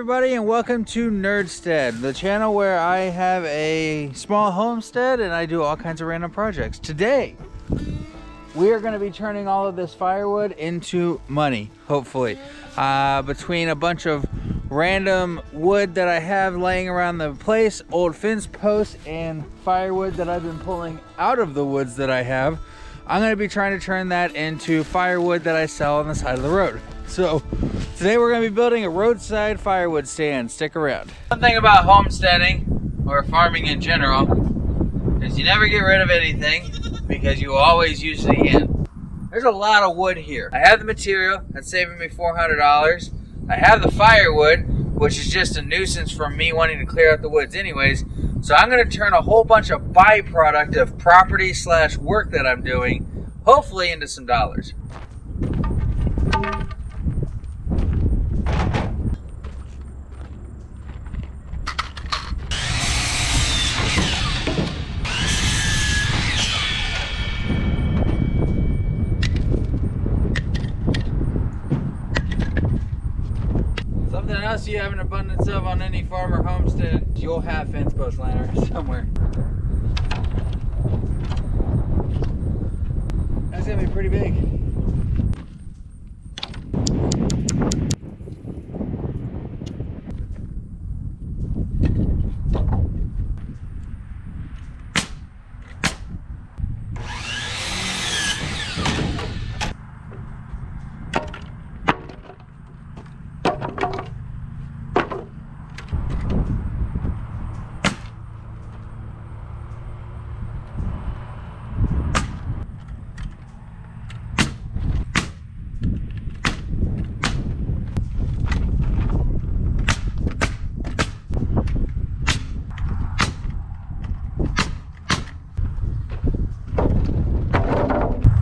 everybody, and welcome to Nerdstead, the channel where I have a small homestead and I do all kinds of random projects. Today, we are going to be turning all of this firewood into money, hopefully. Between a bunch of random wood that I have laying around the place, old fence posts, and firewood that I've been pulling out of the woods that I have, I'm going to be trying to turn that into firewood that I sell on the side of the road. So today we're going to be building a roadside firewood stand. Stick around. One thing about homesteading or farming in general is you never get rid of anything because you always use it again. There's a lot of wood here. I have the material that's saving me $400. I have the firewood, which is just a nuisance from me wanting to clear out the woods anyways. So I'm going to turn a whole bunch of byproduct of property / work that I'm doing, hopefully into some dollars. Something else you have an abundance of on any farm or homestead, you'll have fence post liner somewhere. That's gonna be pretty big.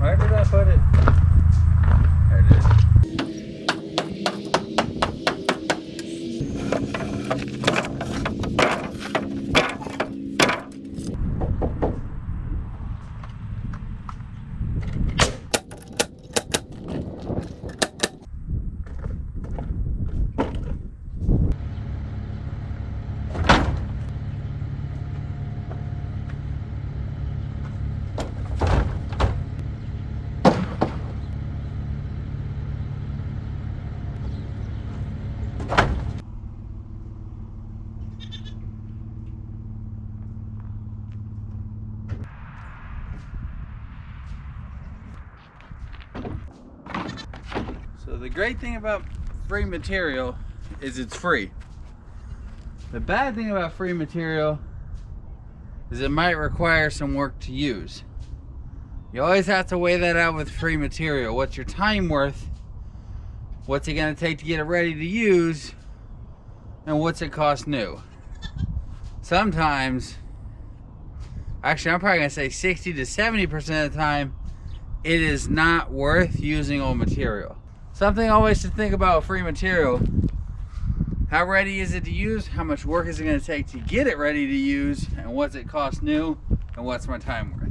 Where did I put it? There it is. So the great thing about free material is it's free. The bad thing about free material is it might require some work to use. You always have to weigh that out with free material. What's your time worth? What's it going to take to get it ready to use? And what's it cost new? Sometimes, actually I'm probably going to say 60 to 70% of the time, it is not worth using old material. Something always to think about with free material. How ready is it to use? How much work is it going to take to get it ready to use? And what's it cost new? And what's my time worth?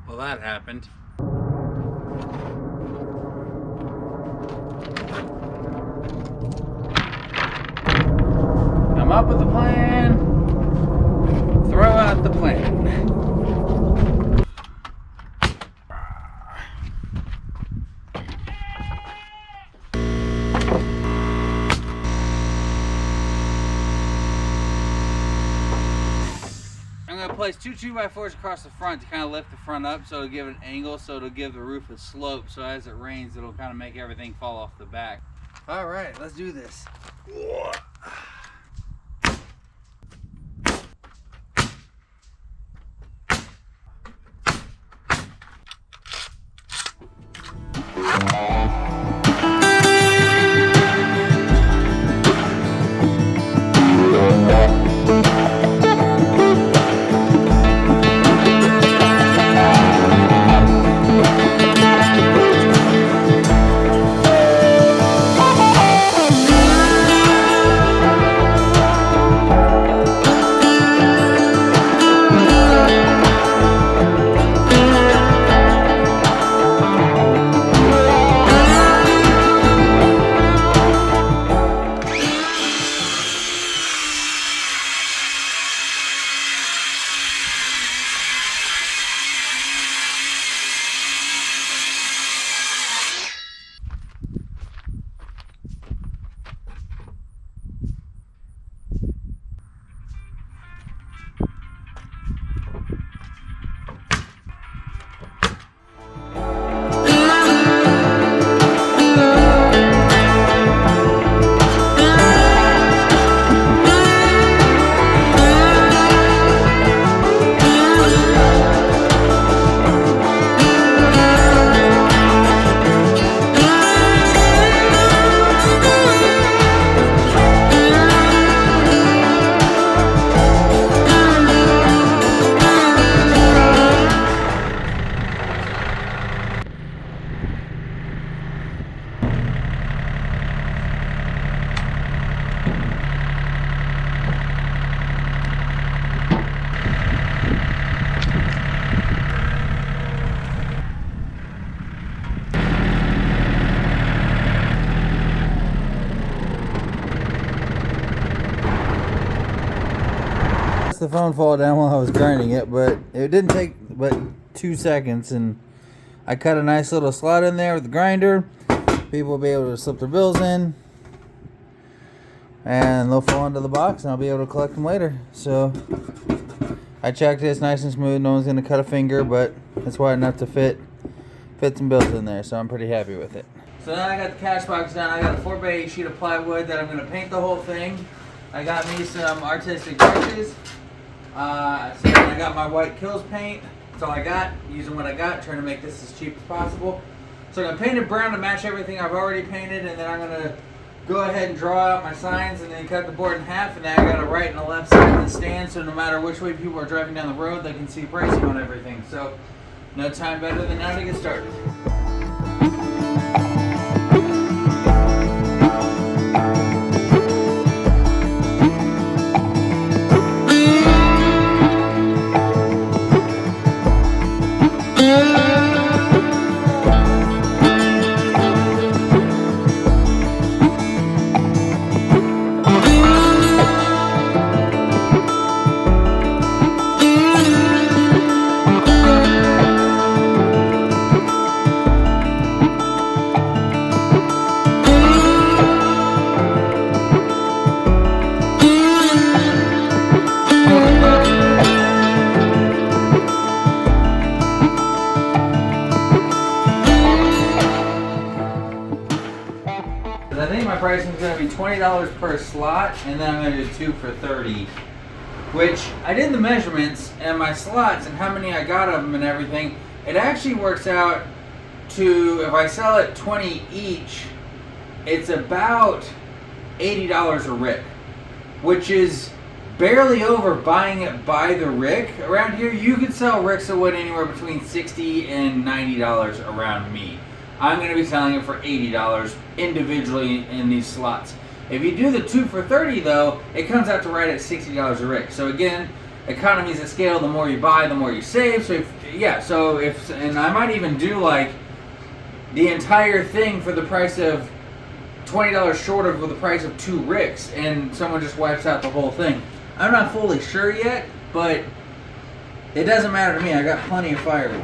Well, that happened. Come up with a plan, throw out the plan. I'm going to place two 2x4s across the front to kind of lift the front up so it'll give it an angle, so it'll give the roof a slope, so as it rains it'll kind of make everything fall off the back. Alright, let's do this. the phone fall down while I was grinding it, but it didn't take but 2 seconds, and I cut a nice little slot in there with the grinder. People will be able to slip their bills in, and they'll fall into the box, and I'll be able to collect them later. So I checked it, it's nice and smooth. No one's gonna cut a finger, but it's wide enough to fit some bills in there, so I'm pretty happy with it. So now I got the cash box done. I got a 4x8 sheet of plywood that I'm gonna paint the whole thing. I got me some artistic brushes. So I got my white Kills paint. That's all I got. Using what I got, trying to make this as cheap as possible. So I'm gonna paint it brown to match everything I've already painted, and then I'm gonna go ahead and draw out my signs, and then cut the board in half, and then I got a right and a left side of the stand, so no matter which way people are driving down the road, they can see pricing on everything. So no time better than now to get started. I think my pricing is going to be $20 per slot, and then I'm going to do 2 for $30. Which I did the measurements and my slots and how many I got of them and everything. It actually works out to, if I sell it 20 each, it's about $80 a rick, which is barely over buying it by the rick. Around here, you can sell ricks of wood anywhere between $60 and $90 around me. I'm going to be selling it for $80 individually in these slots. If you do the 2 for $30 though, it comes out to right at $60 a rick. So again, economies of scale, the more you buy, the more you save. So and I might even do like the entire thing for the price of $20 short of the price of 2 ricks, and someone just wipes out the whole thing. I'm not fully sure yet, but it doesn't matter to me. I got plenty of firewood.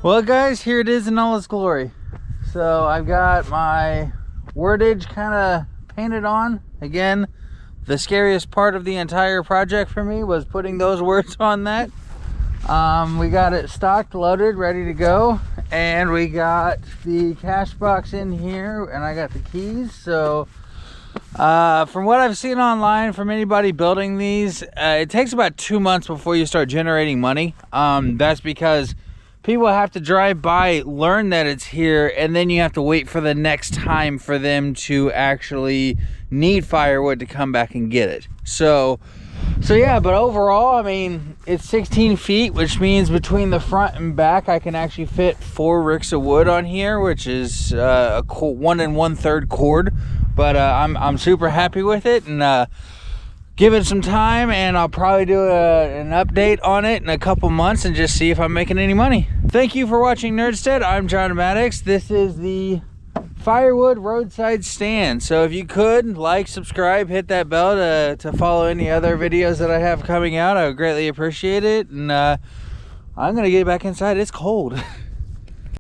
Well guys, here it is in all its glory. So I've got my wordage kind of painted on. Again, the scariest part of the entire project for me was putting those words on that. We got it stocked, loaded, ready to go. And we got the cash box in here, and I got the keys. So from what I've seen online from anybody building these, it takes about 2 months before you start generating money. That's because people have to drive by, learn that it's here, and then you have to wait for the next time for them to actually need firewood to come back and get it. So yeah, but overall, I mean, it's 16 feet, which means between the front and back, I can actually fit 4 ricks of wood on here, which is a 1 1/3 cord. But I'm super happy with it, and give it some time, and I'll probably do an update on it in a couple months and just see if I'm making any money. Thank you for watching Nerdstead. I'm John Maddox. This is the Firewood Roadside Stand. So if you could like, subscribe, hit that bell to follow any other videos that I have coming out, I would greatly appreciate it. And I'm gonna get back inside. It's cold.